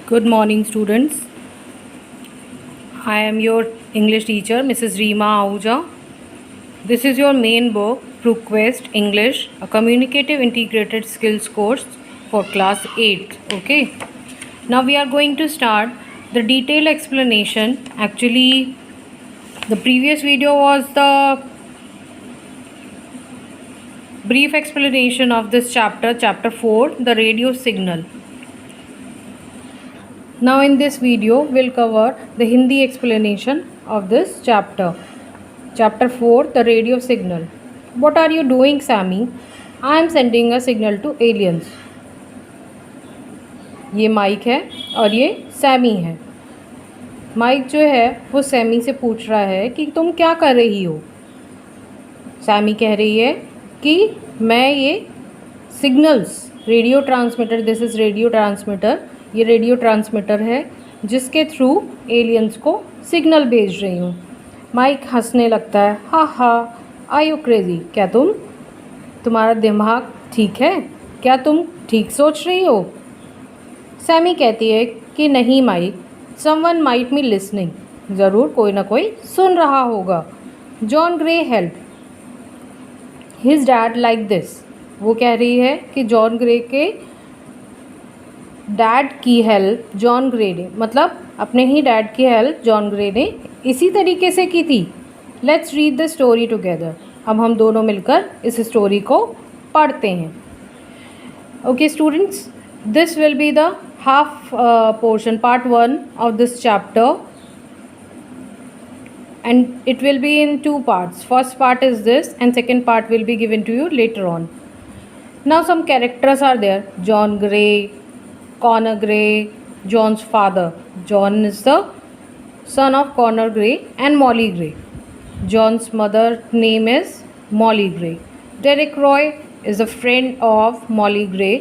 Good morning, students. I am your English teacher, Mrs. Reema Ahuja. This is your main book, ProQuest English, a communicative integrated skills course for class 8. Okay. Now we are going to start the detailed explanation. Actually, the previous video was the brief explanation of this chapter 4, the radio signal. Now in this video we'll cover the Hindi explanation of this chapter. Chapter 4, the radio signal. What are you doing, Sammy? I am sending a signal to aliens. ये mic है और ये Sami है. Mic जो है वो Sami से पूछ रहा है कि तुम क्या कर रही हो. सैमी कह रही है कि मैं ये signals, radio transmitter, this is radio transmitter, ये रेडियो ट्रांसमीटर है जिसके थ्रू एलियंस को सिग्नल भेज रही हूँ. माइक हंसने लगता है. हा हा, आर यू क्रेजी? क्या तुम्हारा दिमाग ठीक है? क्या तुम ठीक सोच रही हो? सैमी कहती है कि नहीं Mike, someone might be listening, ज़रूर कोई ना कोई सुन रहा होगा. John Grey help his dad like this. वो कह रही है कि जॉन ग्रे के डैड की हेल्प जॉन ग्रे ने, मतलब अपने ही डैड की हेल्प जॉन ग्रे ने इसी तरीके से की थी. Let's read the story together. अब हम दोनों मिलकर इस स्टोरी को पढ़ते हैं. Okay students, this will be the half portion, part 1 of this chapter, and it will be in 2 parts. First part is this and second part will be given to you later on. Now some characters are there. John Gray, Connor Gray, John's father. John is the son of Connor Gray and Molly Gray. John's mother name is Molly Gray. Derek Roy is a friend of Molly Gray.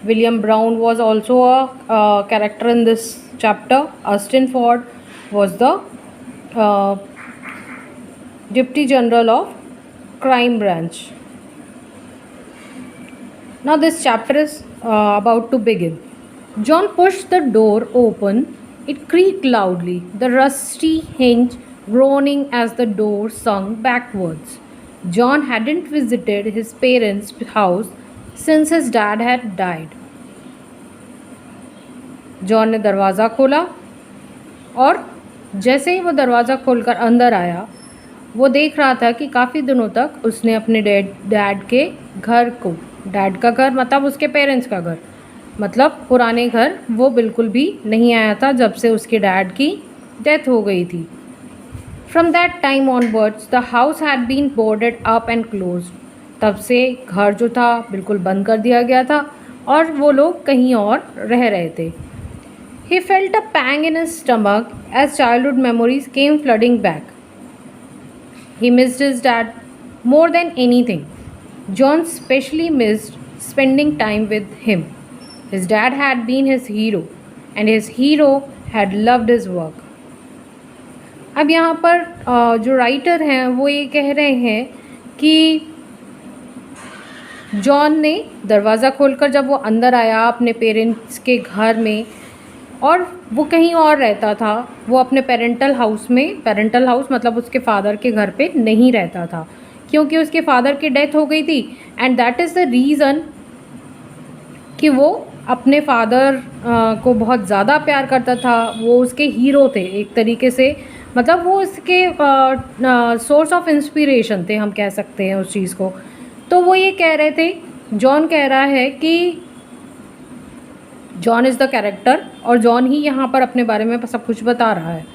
William Brown was also a character in this chapter. Austin Ford was the Deputy General of Crime Branch. Now this chapter is about to begin. John pushed the door open. It creaked loudly, the rusty hinge groaning as the door swung backwards. John hadn't visited his parents' house since his dad had died. John ने दरवाज़ा खोला और जैसे ही वो दरवाज़ा खोलकर अंदर आया, वो देख रहा था कि काफ़ी दिनों तक उसने अपने डैड के घर को, डैड का घर मतलब उसके पेरेंट्स का घर, मतलब पुराने घर, वो बिल्कुल भी नहीं आया था जब से उसके डैड की डेथ हो गई थी. From that time onwards the house had been boarded up and closed. तब से घर जो था बिल्कुल बंद कर दिया गया था और वो लोग कहीं और रह रहे थे. He felt a pang in his stomach as childhood memories came flooding back. He missed his dad more than anything. John specially missed spending time with him. His dad had been his hero and his hero had loved his work. अब यहाँ पर जो writer हैं वो ये कह रहे हैं कि जॉन ने दरवाज़ा खोलकर जब वो अंदर आया अपने पेरेंट्स के घर में, और वो कहीं और रहता था, वो अपने पेरेंटल हाउस में, पेरेंटल हाउस मतलब उसके फादर के घर पे नहीं रहता था क्योंकि उसके फादर की डेथ हो गई थी. And that is the reason कि वो अपने फादर को बहुत ज़्यादा प्यार करता था. वो उसके हीरो थे एक तरीके से, मतलब वो उसके सोर्स ऑफ इंस्पिरेशन थे, हम कह सकते हैं उस चीज़ को. तो वो ये कह रहे थे, जॉन कह रहा है कि जॉन इज़ द कैरेक्टर और जॉन ही यहाँ पर अपने बारे में सब कुछ बता रहा है.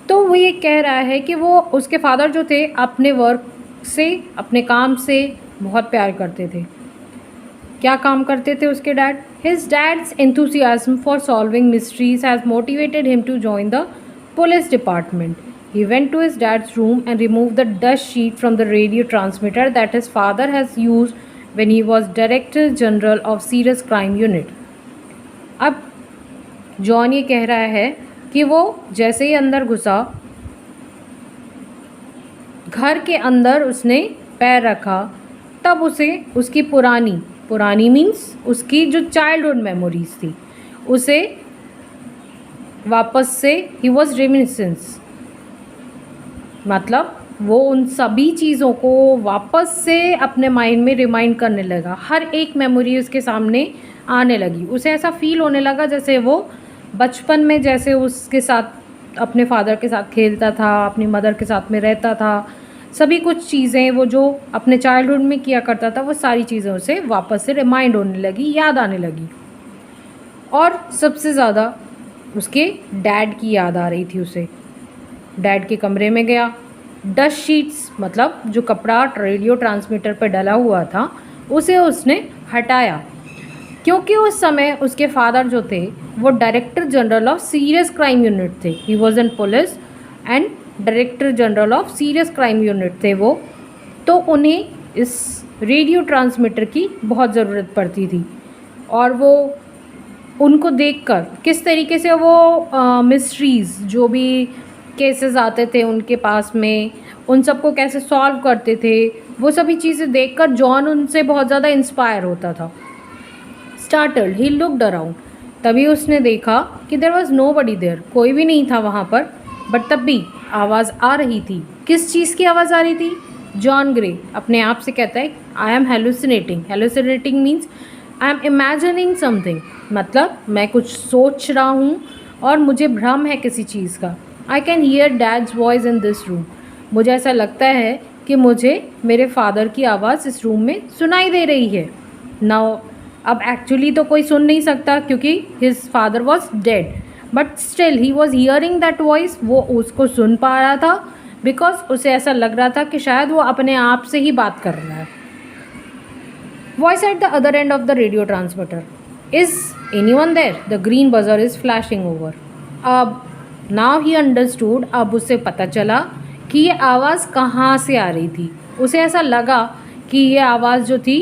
तो वो ये कह रहा है कि वो उसके फादर जो थे अपने वर्क से, अपने काम से बहुत प्यार करते थे. क्या काम करते थे उसके dad? His dad's enthusiasm for solving mysteries has motivated him to join the police department. He went to his dad's room and removed the dust sheet from the radio transmitter that his father has used when he was Director General of Serious Crime Unit. अब John ये कह रहा है कि वो जैसे ही अंदर घुसा, घर के अंदर उसने पैर रखा, तब उसे उसकी पुरानी मीन्स उसकी जो चाइल्डहुड मेमोरीज थी उसे वापस से ही वॉज रेमिनिसेंस, मतलब वो उन सभी चीज़ों को वापस से अपने माइंड में रिमाइंड करने लगा। हर एक मेमोरी उसके सामने आने लगी। उसे ऐसा फील होने लगा जैसे वो बचपन में जैसे उसके साथ अपने फादर के साथ खेलता था, अपनी मदर के साथ में रहता था। सभी कुछ चीज़ें वो जो अपने चाइल्डहुड में किया करता था वो सारी चीज़ें उसे वापस से रिमाइंड होने लगी, याद आने लगी। और सबसे ज़्यादा उसके डैड की याद आ रही थी उसे। डैड के कमरे में गया, डस्ट शीट्स मतलब जो कपड़ा रेडियो ट्रांसमीटर पर डला हुआ था उसे उसने हटाया, क्योंकि उस समय उसके फादर जो थे वो director general of serious crime unit थे। He was in police and director general of serious crime unit थे वो। तो उन्हें इस रेडियो ट्रांसमीटर की बहुत ज़रूरत पड़ती थी। और वो उनको देखकर किस तरीके से वो मिस्ट्रीज़ जो भी केसेस आते थे उनके पास में, उन सबको कैसे सॉल्व करते थे, वो सभी चीज़ें देखकर जॉन उनसे बहुत ज़्यादा इंस्पायर होता था। स्टार्टल्ड ही लुक्ड अराउंड, तभी उसने देखा कि देयर वाज नोबडी देयर, कोई भी नहीं था वहाँ पर। बट तब भी आवाज़ आ रही थी। किस चीज़ की आवाज़ आ रही थी? जॉन ग्रे अपने आप से कहता है I am hallucinating. Hallucinating means I am imagining something, मतलब मैं कुछ सोच रहा हूँ और मुझे भ्रम है किसी चीज़ का। I can hear dad's voice in this room, मुझे ऐसा लगता है कि मुझे मेरे फादर की आवाज़ इस रूम में सुनाई दे रही है। नाउ अब एक्चुअली तो कोई सुन नहीं सकता क्योंकि his father was dead, but still he was hearing that voice, वो उसको सुन पा रहा था बिकॉज उसे ऐसा लग रहा था कि शायद वो अपने आप से ही बात कर रहा है। Voice at the other end of the radio transmitter, is anyone there? The green buzzer is flashing over. अब नाउ ही अंडरस्टूड, अब उसे पता चला कि ये आवाज़ कहाँ से आ रही थी। उसे ऐसा लगा कि ये आवाज़ जो थी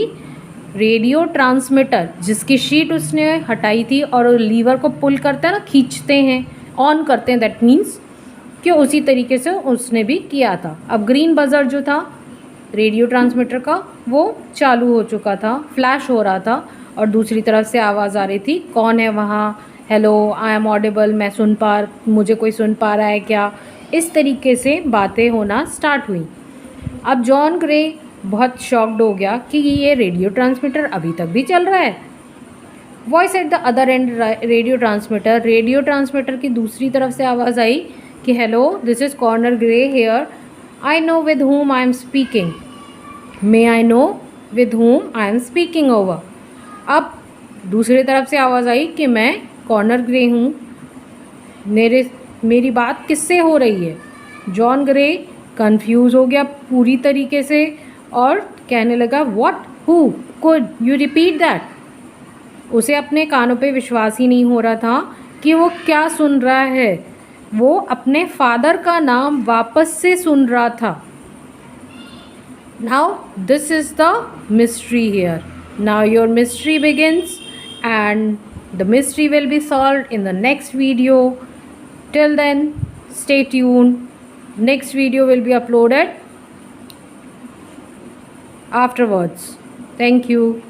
रेडियो ट्रांसमीटर जिसकी शीट उसने हटाई थी और लीवर को पुल करते हैं ना, खींचते हैं, ऑन करते हैं, दैट मीन्स कि उसी तरीके से उसने भी किया था। अब ग्रीन बजर जो था रेडियो ट्रांसमीटर का वो चालू हो चुका था, फ्लैश हो रहा था और दूसरी तरफ से आवाज़ आ रही थी, कौन है वहाँ, हेलो आई एम ऑडिबल, मैं मुझे कोई सुन पा रहा है क्या? इस तरीके से बातें होना स्टार्ट हुई। अब जॉन ग्रे बहुत शॉक्ड हो गया कि ये रेडियो ट्रांसमीटर अभी तक भी चल रहा है। Voice at the other end radio transmitter की दूसरी तरफ से आवाज़ आई कि hello this is Colonel Grey here, I know with whom I am speaking, may I know with whom I am speaking over. अब दूसरी तरफ से आवाज़ आई कि मैं कॉर्नर ग्रे हूँ, मेरी बात किससे हो रही है? जॉन ग्रे कंफ्यूज हो गया पूरी तरीके से और कहने लगा what, who, could you repeat that? उसे अपने कानों पे विश्वास ही नहीं हो रहा था कि वो क्या सुन रहा है। वो अपने फादर का नाम वापस से सुन रहा था। Now this is the mystery here, now your mystery begins and the mystery will be solved in the next video. Till then, stay tuned. Next video will be uploaded afterwards. Thank you.